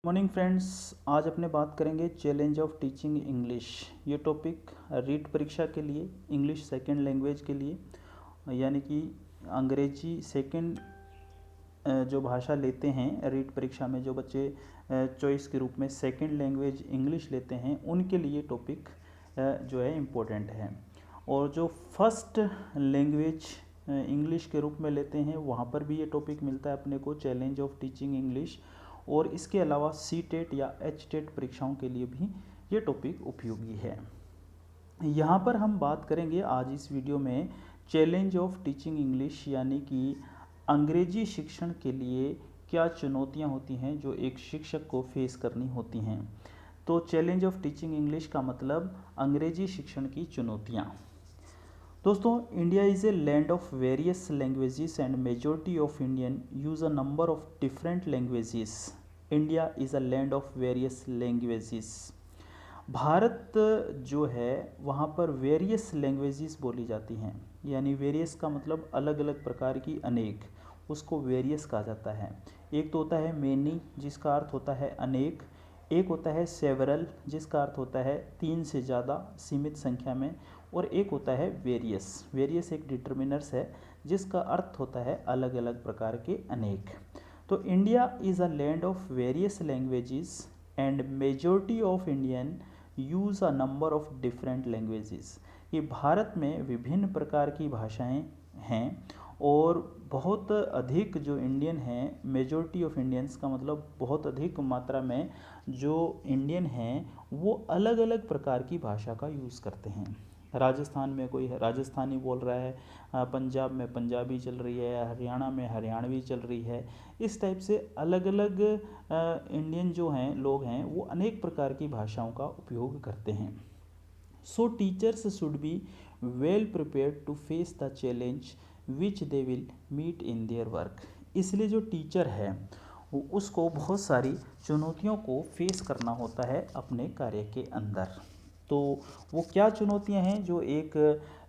Morning friends, आज अपने बात करेंगे चैलेंज ऑफ टीचिंग इंग्लिश। ये टॉपिक रीट परीक्षा के लिए, इंग्लिश सेकंड लैंग्वेज के लिए, यानी कि अंग्रेजी सेकंड जो भाषा लेते हैं रीट परीक्षा में, जो बच्चे चॉइस के रूप में सेकंड लैंग्वेज इंग्लिश लेते हैं, उनके लिए टॉपिक जो है इम्पोर्टेंट है। और जो फर्स्ट लैंग्वेज इंग्लिश के रूप में लेते हैं, वहाँ पर भी ये टॉपिक मिलता है अपने को, चैलेंज ऑफ टीचिंग इंग्लिश। और इसके अलावा सी टेट या एच टेट परीक्षाओं के लिए भी ये टॉपिक उपयोगी है। यहाँ पर हम बात करेंगे आज इस वीडियो में चैलेंज ऑफ टीचिंग इंग्लिश, यानी कि अंग्रेजी शिक्षण के लिए क्या चुनौतियाँ होती हैं जो एक शिक्षक को फेस करनी होती हैं। तो चैलेंज ऑफ टीचिंग इंग्लिश का मतलब अंग्रेजी शिक्षण की चुनौतियाँ। दोस्तों, India is a land of various languages and majority of Indian use a number of different languages. India is a land of various languages. Bharat जो है वहाँ पर वेरियस लैंग्वेजेस बोली जाती हैं, यानी वेरियस का मतलब अलग अलग प्रकार की, अनेक, उसको वेरियस कहा जाता है। एक तो होता है मेनी, जिसका अर्थ होता है अनेक। एक होता है सेवरल, जिसका अर्थ होता है तीन से ज़्यादा, सीमित संख्या में। और एक होता है वेरियस। वेरियस एक डिटर्मिनर्स है जिसका अर्थ होता है अलग अलग प्रकार के, अनेक। तो India is a land of various languages and majority of Indian use a number of different languages. ये भारत में विभिन्न प्रकार की भाषाएं हैं और बहुत अधिक जो इंडियन हैं, मेजॉरिटी ऑफ इंडियंस का मतलब बहुत अधिक मात्रा में जो इंडियन हैं वो अलग अलग प्रकार की भाषा का यूज़ करते हैं। राजस्थान में कोई राजस्थानी बोल रहा है, पंजाब में पंजाबी चल रही है, हरियाणा में हरियाणवी चल रही है। इस टाइप से अलग अलग इंडियन जो हैं, लोग हैं, वो अनेक प्रकार की भाषाओं का उपयोग करते हैं। So teachers should be well prepared to face the challenge which they will meet in their work. इसलिए जो टीचर है उसको बहुत सारी चुनौतियों को फेस करना होता है अपने कार्य के अंदर। तो वो क्या चुनौतियां हैं जो एक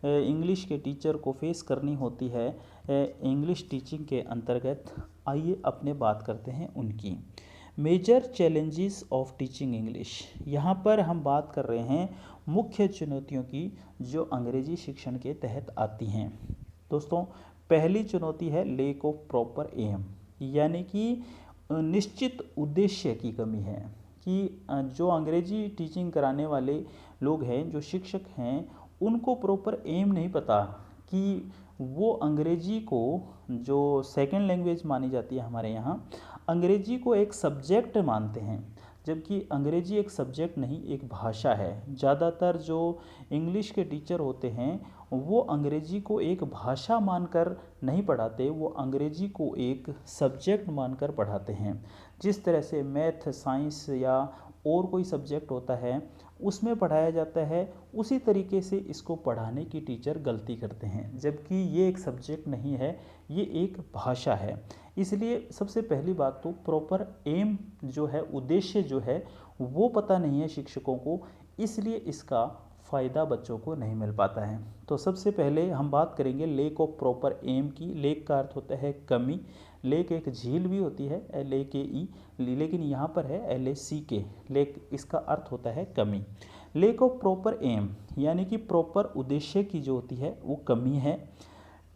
इंग्लिश के टीचर को फेस करनी होती है इंग्लिश टीचिंग के अंतर्गत, आइए अपने बात करते हैं उनकी। Major challenges of teaching English, यहाँ पर हम बात कर रहे हैं मुख्य चुनौतियों की जो अंग्रेजी शिक्षण के तहत आती हैं। दोस्तों, पहली चुनौती है लेक ऑफ प्रॉपर एम, यानी कि निश्चित उद्देश्य की कमी है। कि जो अंग्रेजी टीचिंग कराने वाले लोग हैं, जो शिक्षक हैं, उनको प्रॉपर एम नहीं पता कि वो अंग्रेजी को, जो सेकंड लैंग्वेज मानी जाती है हमारे यहाँ, अंग्रेजी को एक सब्जेक्ट मानते हैं, जबकि अंग्रेजी एक सब्जेक्ट नहीं, एक भाषा है। ज़्यादातर जो इंग्लिश के टीचर होते हैं वो अंग्रेजी को एक भाषा मानकर नहीं पढ़ाते, वो अंग्रेजी को एक सब्जेक्ट मानकर पढ़ाते हैं। जिस तरह से मैथ, साइंस या और कोई सब्जेक्ट होता है उसमें पढ़ाया जाता है, उसी तरीके से इसको पढ़ाने की टीचर गलती करते हैं, जबकि ये एक सब्जेक्ट नहीं है, ये एक भाषा है। इसलिए सबसे पहली बात तो प्रॉपर एम जो है, उद्देश्य जो है, वो पता नहीं है शिक्षकों को, इसलिए इसका फ़ायदा बच्चों को नहीं मिल पाता है। तो सबसे पहले हम बात करेंगे लेक ऑफ प्रॉपर एम की। लेक का अर्थ होता है कमी। लेक एक झील भी होती है, LAKE, लेकिन यहाँ पर है LACK। लेक इसका अर्थ होता है कमी। लेक ऑफ प्रॉपर एम यानी कि प्रॉपर उद्देश्य की जो होती है वो कमी है।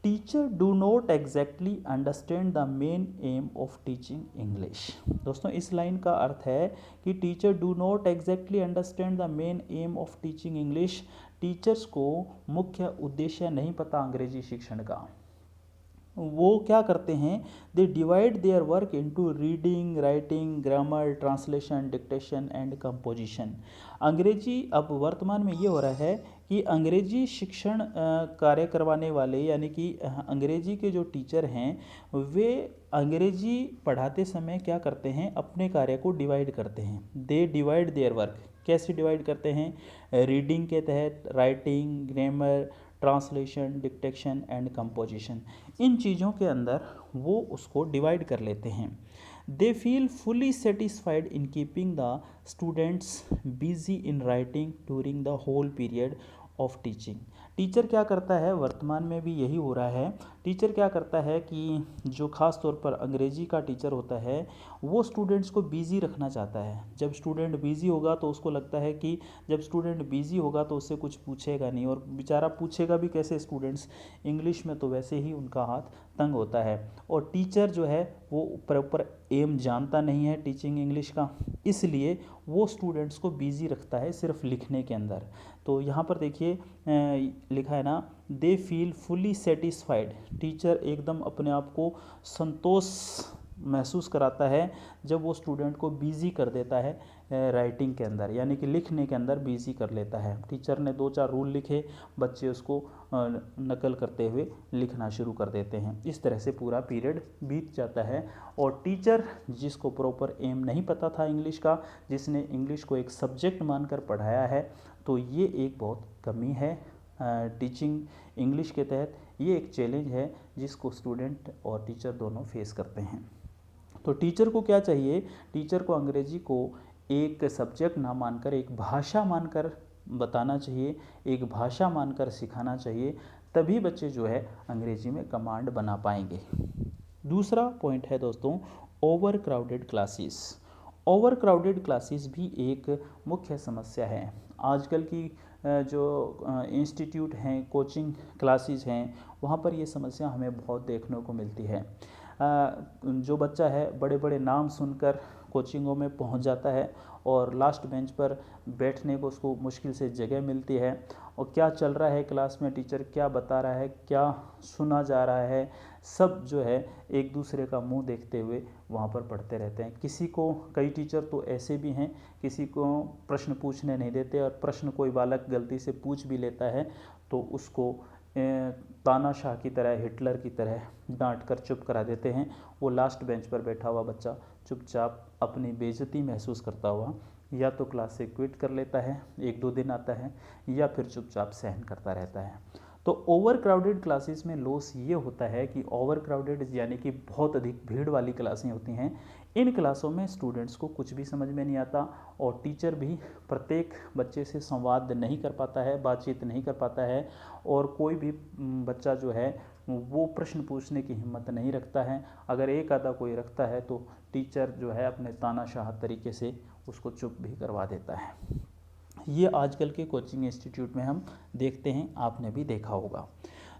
Teacher do not exactly understand the main M of teaching English. दोस्तों, इस लाइन का अर्थ है कि teacher do not exactly understand the main M of teaching English. Teachers को मुख्य उद्देश्य नहीं पता अंग्रेजी शिक्षण का। वो क्या करते हैं, they divide their work into reading, writing, grammar, translation, dictation and composition. अंग्रेजी अब वर्तमान में ये हो रहा है कि अंग्रेजी शिक्षण कार्य करवाने वाले, यानी कि अंग्रेजी के जो टीचर हैं, वे अंग्रेजी पढ़ाते समय क्या करते हैं, अपने कार्य को डिवाइड करते हैं। They divide their work. कैसे डिवाइड करते हैं? रीडिंग के तहत, writing, grammar, translation, dictation and composition, इन चीज़ों के अंदर वो उसको डिवाइड कर लेते हैं। They feel fully satisfied in keeping the students busy in writing during the whole period of teaching. Teacher क्या करता है, वर्तमान में भी यही हो रहा है, टीचर क्या करता है कि जो ख़ास तौर पर अंग्रेजी का टीचर होता है वो स्टूडेंट्स को बिज़ी रखना चाहता है। जब स्टूडेंट बिज़ी होगा तो उसको लगता है कि जब स्टूडेंट बिज़ी होगा तो उससे कुछ पूछेगा नहीं, और बेचारा पूछेगा भी कैसे, स्टूडेंट्स इंग्लिश में, तो वैसे ही उनका हाथ तंग होता है। और टीचर जो है वो प्रॉपर एम जानता नहीं है टीचिंग इंग्लिश का, इसलिए वो स्टूडेंट्स को बिज़ी रखता है सिर्फ लिखने के अंदर। तो यहाँ पर देखिए लिखा है ना, दे फील फुली सेटिस्फाइड। टीचर एकदम अपने आप को संतोष महसूस कराता है जब वो स्टूडेंट को बिज़ी कर देता है राइटिंग के अंदर, यानी कि लिखने के अंदर बिज़ी कर लेता है। टीचर ने 2-4 रूल लिखे, बच्चे उसको नकल करते हुए लिखना शुरू कर देते हैं। इस तरह से पूरा पीरियड बीत जाता है। और टीचर जिसको प्रॉपर एम नहीं पता था इंग्लिश का, जिसने इंग्लिश को एक सब्जेक्ट मानकर पढ़ाया है, तो ये एक बहुत कमी है टीचिंग इंग्लिश के तहत। ये एक चैलेंज है जिसको स्टूडेंट और टीचर दोनों फेस करते हैं। तो टीचर को क्या चाहिए, टीचर को अंग्रेजी को एक सब्जेक्ट ना मानकर एक भाषा मानकर बताना चाहिए, एक भाषा मानकर सिखाना चाहिए, तभी बच्चे जो है अंग्रेजी में कमांड बना पाएंगे। दूसरा पॉइंट है दोस्तों, over crowded classes. Over crowded classes भी एक मुख्य समस्या है। आजकल की जो इंस्टीट्यूट हैं, कोचिंग क्लासेस हैं, वहाँ पर ये समस्या हमें बहुत देखने को मिलती है। जो बच्चा है बड़े बड़े नाम सुनकर कोचिंगों में पहुंच जाता है और लास्ट बेंच पर बैठने को उसको मुश्किल से जगह मिलती है, और क्या चल रहा है क्लास में, टीचर क्या बता रहा है, क्या सुना जा रहा है, सब जो है एक दूसरे का मुंह देखते हुए वहाँ पर पढ़ते रहते हैं। किसी को, कई टीचर तो ऐसे भी हैं, किसी को प्रश्न पूछने नहीं देते, और प्रश्न कोई बालक गलती से पूछ भी लेता है तो उसको तानाशाह की तरह, हिटलर की तरह डांट कर चुप करा देते हैं। वो लास्ट बेंच पर बैठा हुआ बच्चा चुपचाप अपनी बेइज्जती महसूस करता हुआ या तो क्लास से क्विट कर लेता है, 1-2 दिन आता है, या फिर चुपचाप सहन करता रहता है। तो ओवर क्राउडेड क्लासेस में लॉस ये होता है कि ओवर क्राउडेड यानी कि बहुत अधिक भीड़ वाली क्लासें होती हैं। इन क्लासों में स्टूडेंट्स को कुछ भी समझ में नहीं आता, और टीचर भी प्रत्येक बच्चे से संवाद नहीं कर पाता है, बातचीत नहीं कर पाता है, और कोई भी बच्चा जो है वो प्रश्न पूछने की हिम्मत नहीं रखता है। अगर एक आधा कोई रखता है तो टीचर जो है अपने तानाशाह तरीके से उसको चुप भी करवा देता है। ये आजकल के कोचिंग इंस्टीट्यूट में हम देखते हैं, आपने भी देखा होगा।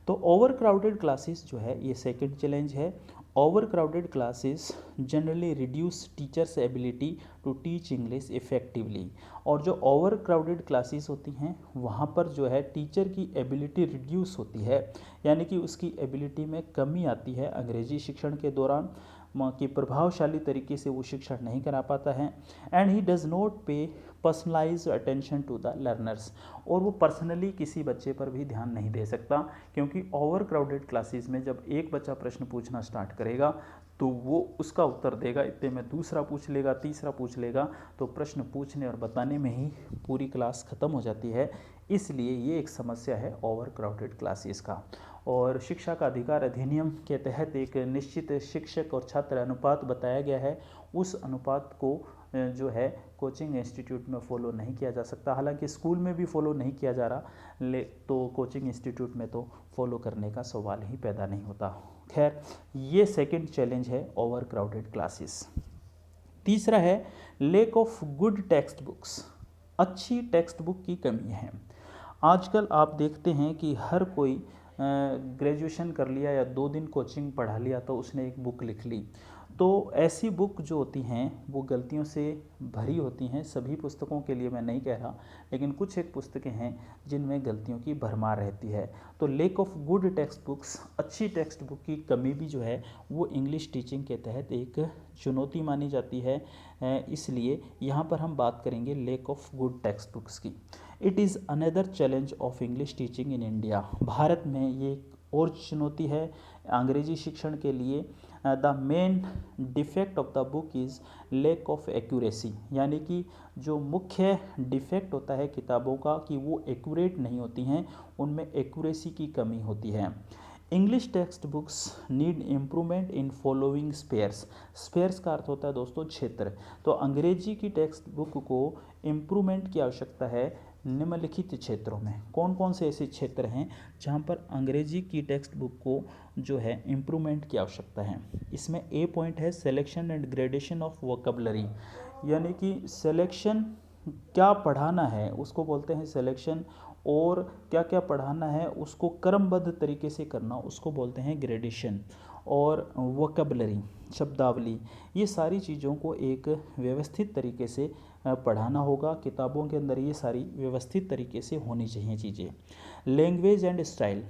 तो ओवर क्राउडेड क्लासेस जो है ये सेकंड चैलेंज है। Over crowded classes generally reduce teachers ability to teach English effectively. और जो ओवर क्राउडेड क्लासेस होती हैं वहाँ पर जो है टीचर की एबिलिटी रिड्यूस होती है, यानी कि उसकी एबिलिटी में कमी आती है अंग्रेजी शिक्षण के दौरान, कि प्रभावशाली तरीके से वो शिक्षण नहीं करा पाता है। And he does not pay personalize attention to the learners. और वो पर्सनली किसी बच्चे पर भी ध्यान नहीं दे सकता, क्योंकि ओवर क्राउडेड क्लासेस में जब एक बच्चा प्रश्न पूछना स्टार्ट करेगा तो वो उसका उत्तर देगा, इतने में दूसरा पूछ लेगा, तीसरा पूछ लेगा, तो प्रश्न पूछने और बताने में ही पूरी क्लास ख़त्म हो जाती है। इसलिए ये एक समस्या है ओवर क्राउडेड क्लासेस का। और शिक्षा का अधिकार अधिनियम के तहत एक निश्चित शिक्षक और छात्र अनुपात बताया गया है। उस अनुपात को जो है कोचिंग इंस्टीट्यूट में फ़ॉलो नहीं किया जा सकता। हालांकि स्कूल में भी फ़ॉलो नहीं किया जा रहा, तो कोचिंग इंस्टीट्यूट में तो फॉलो करने का सवाल ही पैदा नहीं होता। खैर, ये सेकंड चैलेंज है ओवर क्राउडेड क्लासेस। तीसरा है lack of good text books. अच्छी टेक्स्ट बुक की कमी है। आजकल आप देखते हैं कि हर कोई ग्रेजुएशन कर लिया या 2 दिन कोचिंग पढ़ा लिया तो उसने एक बुक लिख ली। तो ऐसी बुक जो होती हैं वो गलतियों से भरी होती हैं। सभी पुस्तकों के लिए मैं नहीं कह रहा, लेकिन कुछ एक पुस्तकें हैं जिनमें गलतियों की भरमार रहती है। तो lack of good text books, अच्छी टेक्स्ट बुक की कमी भी जो है वो इंग्लिश टीचिंग के तहत एक चुनौती मानी जाती है। इसलिए यहाँ पर हम बात करेंगे lack of good text books की। It is another challenge of English teaching in India. Bharat में ये एक और चुनौती है अंग्रेजी शिक्षण के लिए। The main defect of the book is lack of accuracy, यानी कि जो मुख्य डिफेक्ट होता है किताबों का कि वो एक्यूरेट नहीं होती हैं, उनमें एक्यूरेसी की कमी होती है। English text books need improvement in following spheres. Spheres का अर्थ होता है दोस्तों क्षेत्र। तो अंग्रेजी की टेक्स्ट बुक को इम्प्रूवमेंट की आवश्यकता है निम्नलिखित क्षेत्रों में। कौन कौन से ऐसे क्षेत्र हैं जहाँ पर अंग्रेजी की टेक्स्ट बुक को जो है इम्प्रूवमेंट की आवश्यकता है। इसमें ए पॉइंट है selection and gradation of vocabulary, यानी कि सिलेक्शन क्या पढ़ाना है उसको बोलते हैं सिलेक्शन, और क्या क्या पढ़ाना है उसको क्रमबद्ध तरीके से करना उसको बोलते हैं ग्रेडेशन। और वोकेबलरी शब्दावली, ये सारी चीज़ों को एक व्यवस्थित तरीके से पढ़ाना होगा। किताबों के अंदर ये सारी व्यवस्थित तरीके से होनी चाहिए चीज़ें। लैंग्वेज एंड स्टाइल,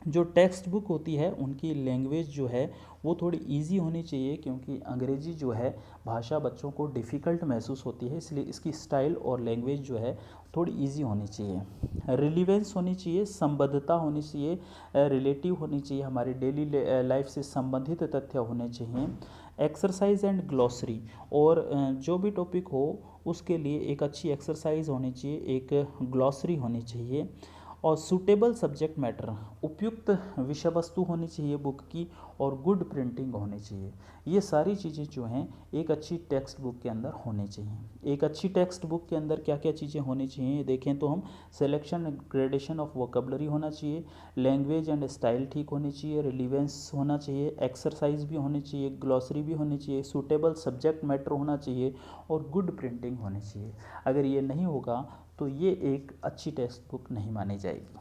जो टेक्स्ट बुक होती है उनकी लैंग्वेज जो है वो थोड़ी इजी होनी चाहिए, क्योंकि अंग्रेजी जो है भाषा बच्चों को डिफ़िकल्ट महसूस होती है, इसलिए इसकी स्टाइल और लैंग्वेज जो है थोड़ी इजी होनी चाहिए। रिलीवेंस होनी चाहिए, संबद्धता होनी चाहिए, रिलेटिव होनी चाहिए, हमारी डेली लाइफ से संबंधित तथ्य होने चाहिए। एक्सरसाइज एंड ग्लॉसरी, और जो भी टॉपिक हो उसके लिए एक अच्छी एक्सरसाइज होनी चाहिए, एक ग्लॉसरी होनी चाहिए। और सूटेबल सब्जेक्ट मैटर, उपयुक्त विषय वस्तु होनी चाहिए बुक की, और गुड प्रिंटिंग होनी चाहिए। ये सारी चीज़ें जो हैं एक अच्छी टेक्स्ट बुक के अंदर होनी चाहिए। एक अच्छी टेक्स्ट बुक के अंदर क्या क्या चीज़ें होनी चाहिए देखें तो हम, selection and gradation of vocabulary होना चाहिए, लैंग्वेज एंड स्टाइल ठीक होनी चाहिए, रिलीवेंस होना चाहिए, एक्सरसाइज भी होनी चाहिए, ग्लॉसरी भी होनी चाहिए, सूटेबल सब्जेक्ट मैटर होना चाहिए, और गुड प्रिंटिंग होनी चाहिए। अगर ये नहीं होगा तो ये एक अच्छी टेक्स्ट बुक नहीं मानी जाएगी।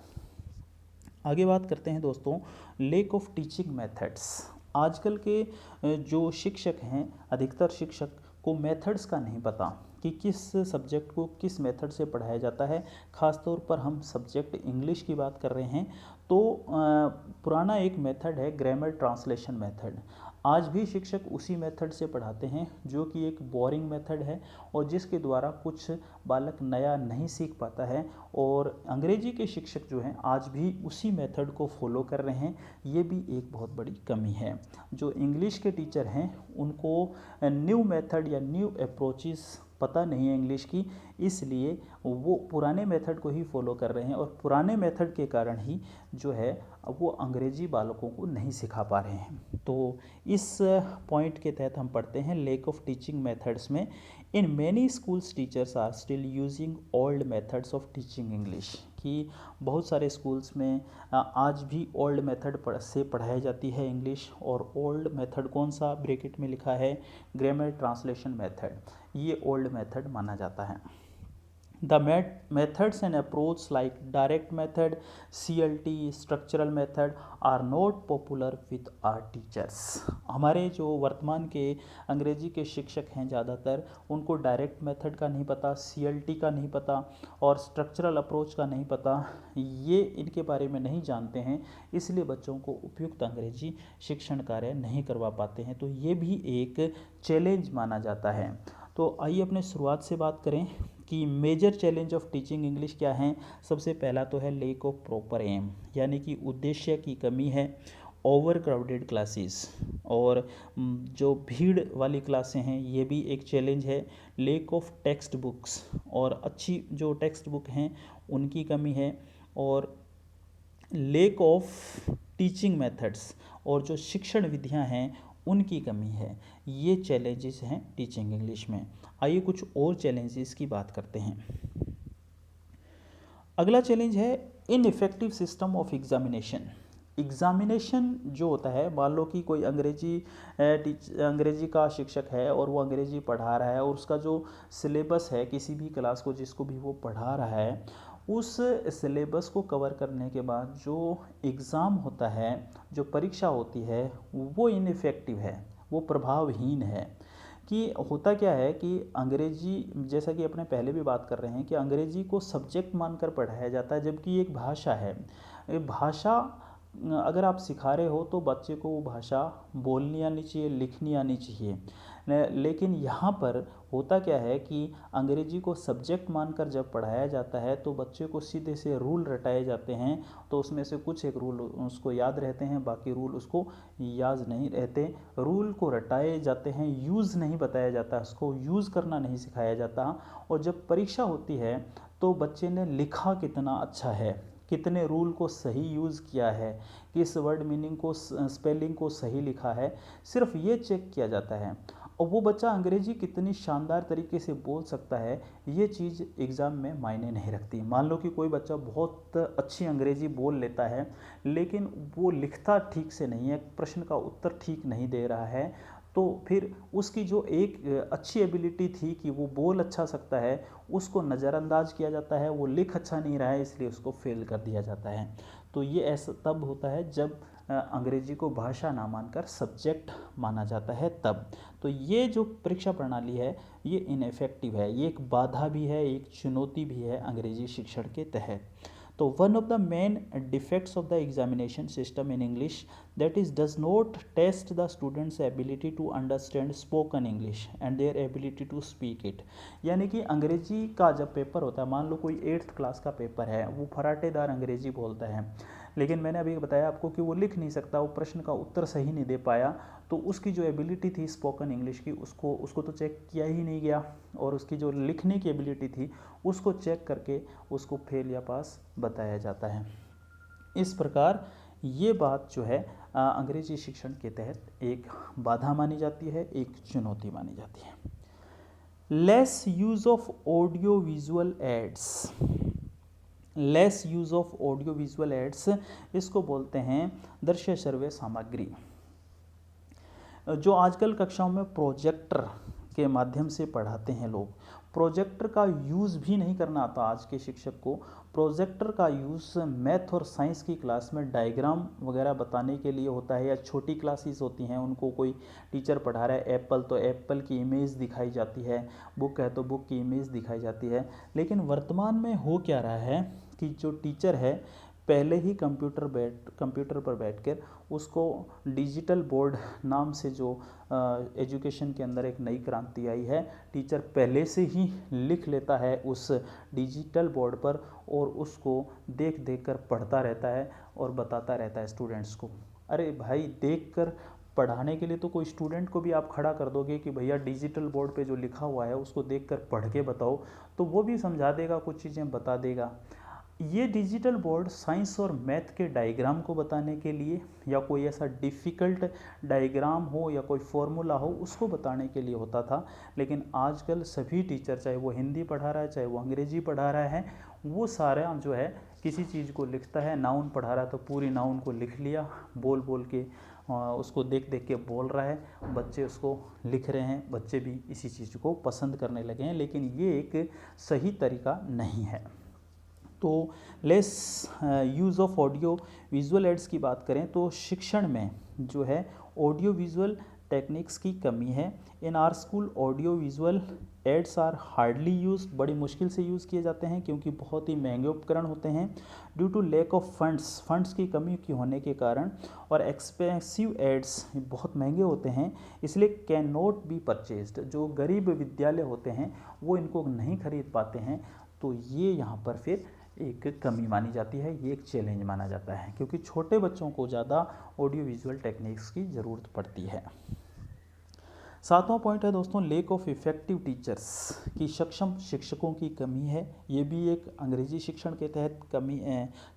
आगे बात करते हैं दोस्तों, लैक ऑफ टीचिंग मेथड्स। आजकल के जो शिक्षक हैं, अधिकतर शिक्षक को मेथड्स का नहीं पता कि किस सब्जेक्ट को किस मेथड से पढ़ाया जाता है। ख़ासतौर पर हम सब्जेक्ट इंग्लिश की बात कर रहे हैं तो पुराना एक मेथड है ग्रामर ट्रांसलेशन मेथड। आज भी शिक्षक उसी मेथड से पढ़ाते हैं, जो कि एक बोरिंग मेथड है और जिसके द्वारा कुछ बालक नया नहीं सीख पाता है। और अंग्रेजी के शिक्षक जो हैं आज भी उसी मेथड को फॉलो कर रहे हैं, ये भी एक बहुत बड़ी कमी है। जो इंग्लिश के टीचर हैं उनको न्यू मेथड या न्यू अप्रोचेस पता नहीं है इंग्लिश की, इसलिए वो पुराने मेथड को ही फॉलो कर रहे हैं, और पुराने मेथड के कारण ही जो है वो अंग्रेजी बालकों को नहीं सिखा पा रहे हैं। तो इस पॉइंट के तहत हम पढ़ते हैं लैक ऑफ टीचिंग मेथड्स में, in many schools teachers are still using old methods of teaching English, कि बहुत सारे स्कूल्स में आज भी ओल्ड मेथड से पढ़ाई जाती है इंग्लिश। और ओल्ड मेथड कौन सा, ब्रैकेट में लिखा है ग्रामर ट्रांसलेशन मेथड, ये ओल्ड मेथड माना जाता है। The methods and approach like direct method, CLT, structural method are not popular with our teachers। हमारे जो वर्तमान के अंग्रेजी के शिक्षक हैं ज़्यादातर, उनको डायरेक्ट मेथड का नहीं पता, CLT का नहीं पता, और स्ट्रक्चरल अप्रोच का नहीं पता, ये इनके बारे में नहीं जानते हैं, इसलिए बच्चों को उपयुक्त अंग्रेजी शिक्षण कार्य नहीं करवा पाते हैं। तो ये भी एक चैलेंज माना जाता है। तो आइए अपने शुरुआत से बात करें कि major challenge of teaching English क्या हैं। सबसे पहला तो है लैक ऑफ प्रॉपर एम, यानी कि उद्देश्य की कमी है, ओवर क्राउडेड क्लासेस, और जो भीड़ वाली क्लासें हैं ये भी एक चैलेंज है। लैक ऑफ टेक्स्ट बुक्स, और अच्छी जो टेक्स्ट बुक हैं उनकी कमी है, और लैक ऑफ टीचिंग मेथड्स, और जो शिक्षण विधियां हैं उनकी कमी है। ये चैलेंजेस हैं टीचिंग इंग्लिश में। आइए कुछ और चैलेंजेस की बात करते हैं। अगला चैलेंज है ineffective system of examination. Examination जो होता है, मान लो कि कोई अंग्रेजी का शिक्षक है और वो अंग्रेजी पढ़ा रहा है, और उसका जो सिलेबस है किसी भी क्लास को जिसको भी वो पढ़ा रहा है, उस सिलेबस को कवर करने के बाद जो एग्ज़ाम होता है, जो परीक्षा होती है, वो इनइफेक्टिव है, वो प्रभावहीन है। कि होता क्या है कि अंग्रेजी, जैसा कि अपने पहले भी बात कर रहे हैं कि अंग्रेजी को सब्जेक्ट मानकर पढ़ाया जाता है, जबकि एक भाषा है। भाषा अगर आप सिखा रहे हो तो बच्चे को वो भाषा बोलनी आनी चाहिए, लिखनी आनी चाहिए। लेकिन यहाँ पर होता क्या है कि अंग्रेजी को सब्जेक्ट मानकर जब पढ़ाया जाता है तो बच्चे को सीधे से रूल रटाए जाते हैं, तो उसमें से कुछ एक रूल उसको याद रहते हैं, बाकी रूल उसको याद नहीं रहते। रूल को रटाए जाते हैं, यूज़ नहीं बताया जाता, उसको यूज़ करना नहीं सिखाया जाता। और जब परीक्षा होती है तो बच्चे ने लिखा कितना अच्छा है, कितने रूल को सही यूज़ किया है, किस वर्ड मीनिंग को, स्पेलिंग को सही लिखा है, सिर्फ ये चेक किया जाता है। और वो बच्चा अंग्रेजी कितनी शानदार तरीके से बोल सकता है, ये चीज़ एग्ज़ाम में मायने नहीं रखती। मान लो कि कोई बच्चा बहुत अच्छी अंग्रेजी बोल लेता है, लेकिन वो लिखता ठीक से नहीं है, प्रश्न का उत्तर ठीक नहीं दे रहा है, तो फिर उसकी जो एक अच्छी एबिलिटी थी कि वो बोल अच्छा सकता है, उसको नज़रअंदाज किया जाता है। वो लिख अच्छा नहीं रहा है, इसलिए उसको फेल कर दिया जाता है। तो ये ऐसा तब होता है जब अंग्रेजी को भाषा ना मानकर सब्जेक्ट माना जाता है तब। तो ये जो परीक्षा प्रणाली है ये इनफेक्टिव है, ये एक बाधा भी है, एक चुनौती भी है अंग्रेजी शिक्षण के तहत। तो one of the main defects of the examination system in English that is does not test the students ability to understand spoken English and their ability to speak it। यानी कि अंग्रेजी का जब पेपर होता है, मान लो कोई 8th क्लास का पेपर है, वो फराटेदार अंग्रेजी बोलता है, लेकिन मैंने अभी बताया आपको कि वो लिख नहीं सकता, वो प्रश्न का उत्तर सही नहीं दे पाया, तो उसकी जो एबिलिटी थी स्पोकन इंग्लिश की, उसको तो चेक किया ही नहीं गया, और उसकी जो लिखने की एबिलिटी थी उसको चेक करके उसको फेल या पास बताया जाता है। इस प्रकार ये बात जो है अंग्रेजी शिक्षण के तहत एक बाधा मानी जाती है, एक चुनौती मानी जाती है। Lace use of audio visual ads, lace use of audio visual ads, इसको बोलते हैं दृश्य श्रव्य सामग्री। जो आजकल कक्षाओं में प्रोजेक्टर के माध्यम से पढ़ाते हैं लोग, प्रोजेक्टर का यूज़ भी नहीं करना आता आज के शिक्षक को। प्रोजेक्टर का यूज़ मैथ और साइंस की क्लास में डायग्राम वगैरह बताने के लिए होता है, या छोटी क्लासेस होती हैं, उनको कोई टीचर पढ़ा रहा है एप्पल, तो एप्पल की इमेज दिखाई जाती है, बुक है तो बुक की इमेज दिखाई जाती है। लेकिन वर्तमान में हो क्या रहा है कि जो टीचर है पहले ही कंप्यूटर पर बैठकर उसको डिजिटल बोर्ड नाम से जो एजुकेशन के अंदर एक नई क्रांति आई है, टीचर पहले से ही लिख लेता है उस डिजिटल बोर्ड पर और उसको देख देख कर पढ़ता रहता है और बताता रहता है स्टूडेंट्स को। अरे भाई, देख कर पढ़ाने के लिए तो कोई स्टूडेंट को भी आप खड़ा कर दोगे कि भैया डिजिटल बोर्ड पे जो लिखा हुआ है उसको देखकर पढ़ के बताओ, तो वो भी समझा देगा, कुछ चीज़ें बता देगा। ये डिजिटल बोर्ड साइंस और मैथ के डायग्राम को बताने के लिए, या कोई ऐसा डिफ़िकल्ट डायग्राम हो या कोई फॉर्मूला हो उसको बताने के लिए होता था। लेकिन आजकल सभी टीचर, चाहे वो हिंदी पढ़ा रहा है चाहे वो अंग्रेजी पढ़ा रहा है, वो सारा जो है किसी चीज़ को लिखता है। नाउन पढ़ा रहा है तो पूरी नाउन को लिख लिया, बोल बोल के उसको देख देख के बोल रहा है, बच्चे उसको लिख रहे हैं, बच्चे भी इसी चीज़ को पसंद करने लगे हैं। लेकिन ये एक सही तरीका नहीं है। तो lace use of audio visual ads की बात करें तो शिक्षण में जो है ऑडियो विजुअल टेक्निक्स की कमी है। In our school audio visual aids are hardly use, बड़ी मुश्किल से यूज़ किए जाते हैं क्योंकि बहुत ही महंगे उपकरण होते हैं। Due to lack of funds की कमी की होने के कारण, और एक्सपेंसिव एड्स बहुत महंगे होते हैं, इसलिए कैन नॉट बी परचेज्ड। जो गरीब विद्यालय होते हैं वो इनको नहीं खरीद पाते हैं। तो ये यहाँ पर फिर एक कमी मानी जाती है, ये एक चैलेंज माना जाता है, क्योंकि छोटे बच्चों को ज़्यादा ऑडियो विजुअल टेक्निक्स की ज़रूरत पड़ती है। 7वां पॉइंट है दोस्तों, लेक ऑफ इफ़ेक्टिव टीचर्स, की सक्षम शिक्षकों की कमी है। ये भी एक अंग्रेजी शिक्षण के तहत कमी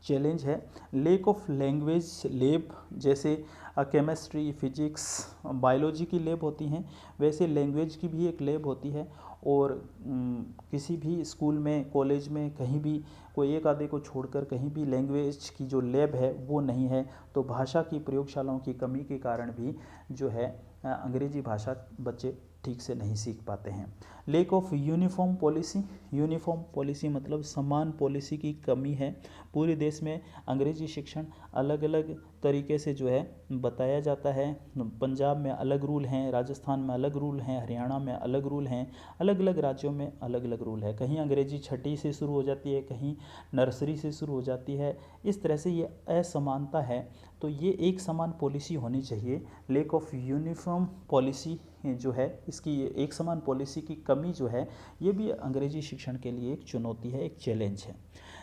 चैलेंज है। लेक ऑफ लैंग्वेज लैब, जैसे केमिस्ट्री, फिजिक्स, बायोलॉजी की लैब होती हैं, वैसे लैंग्वेज की भी एक लैब होती है। और किसी भी स्कूल में, कॉलेज में, कहीं भी कोई एक आधे को छोड़कर कहीं भी लैंग्वेज की जो लैब है वो नहीं है। तो भाषा की प्रयोगशालाओं की कमी के कारण भी जो है अंग्रेजी भाषा बच्चे ठीक से नहीं सीख पाते हैं। लेक ऑफ यूनिफॉर्म पॉलिसी मतलब समान पॉलिसी की कमी है। पूरे देश में अंग्रेजी शिक्षण अलग अलग तरीके से जो है बताया जाता है। पंजाब में अलग रूल हैं, राजस्थान में अलग रूल हैं, हरियाणा में अलग रूल हैं, अलग अलग राज्यों में अलग अलग रूल है। कहीं अंग्रेजी छठी से शुरू हो जाती है, कहीं नर्सरी से शुरू हो जाती है। इस तरह से ये असमानता है। तो ये एक समान पॉलिसी होनी चाहिए। लेक ऑफ यूनिफॉर्म पॉलिसी जो है, इसकी एक समान पॉलिसी की कमी जो है, ये भी अंग्रेजी शिक्षण के लिए एक चुनौती है, एक चैलेंज है।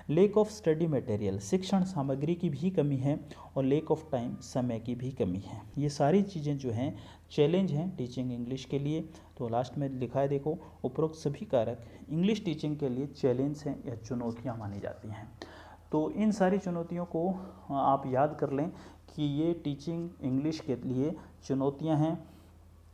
लेक ऑफ स्टडी मटेरियल, शिक्षण सामग्री की भी कमी है। और लेक ऑफ टाइम, समय की भी कमी है। ये सारी चीज़ें जो हैं चैलेंज हैं टीचिंग इंग्लिश के लिए। तो लास्ट में लिखा है देखो, उपरोक्त सभी कारक इंग्लिश टीचिंग के लिए चैलेंज हैं या चुनौतियाँ मानी जाती हैं। तो इन सारी चुनौतियों को आप याद कर लें कि ये टीचिंग इंग्लिश के लिए चुनौतियाँ हैं।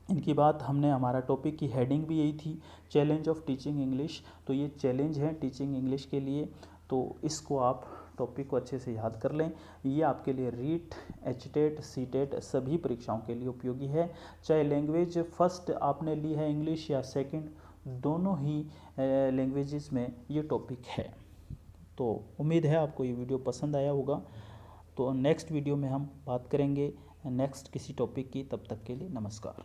इनकी बात हमने, हमारा टॉपिक की हेडिंग भी यही थी, चैलेंज ऑफ टीचिंग इंग्लिश। तो ये चैलेंज है टीचिंग इंग्लिश के लिए, तो इसको आप टॉपिक को अच्छे से याद कर लें। ये आपके लिए रीट, एचटेट, सीटेट सभी परीक्षाओं के लिए उपयोगी है। चाहे लैंग्वेज फर्स्ट आपने ली है इंग्लिश या सेकंड, दोनों ही लैंग्वेजेस में ये टॉपिक है। तो उम्मीद है आपको ये वीडियो पसंद आया होगा। तो नेक्स्ट वीडियो में हम बात करेंगे नेक्स्ट किसी टॉपिक की। तब तक के लिए नमस्कार।